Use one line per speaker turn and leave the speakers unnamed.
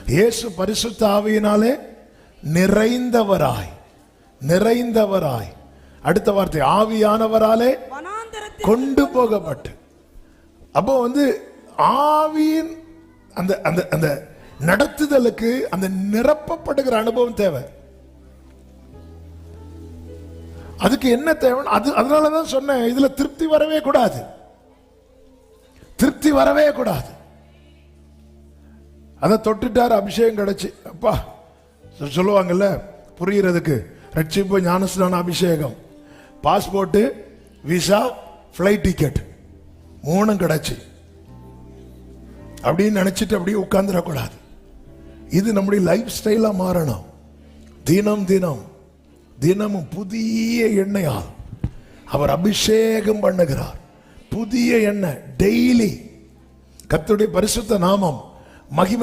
இயேசு பரிசுத்த ஆவியினாலே நிறைந்தவராய், நிறைந்தவராய். அடுத்த வார்த்தை ஆவியானவராலே கொண்டு போகப்பட்டு. அப்போ ஆவியின் அந்த அந்த அந்த நடத்துதலுக்கு அந்த நிரப்பப்படுகிற அனுபவம் தேவை. அதுக்கு என்ன தேவை? அதனாலதான் சொன்னேன், இதுல திருப்தி வரவே கூடாது, திருப்தி வரவே கூடாது. அதை தொட்டுட்டார், அபிஷேகம் கிடைச்சு. அப்பா சொல்லுவாங்கல்ல புரியுறதுக்கு, ரட்சிப்பு, ஞானஸ்நான அபிஷேகம், பாஸ்போர்ட், விசா, ஃப்ளைட் டிக்கெட், 3 கிடைச்சு அப்படின்னு நினைச்சிட்டு அப்படியே உட்கார்ந்துடக்கூடாது. இது நம்முடைய லைஃப் ஸ்டைலா மாறணும். தினம் தினம் தினமும் புதிய எண்ணெயால் அவர் அபிஷேகம் பண்ணுகிறார். புதிய எண்ணெய் டெய்லி. கர்த்தருடைய பரிசுத்த நாமம் மகிமை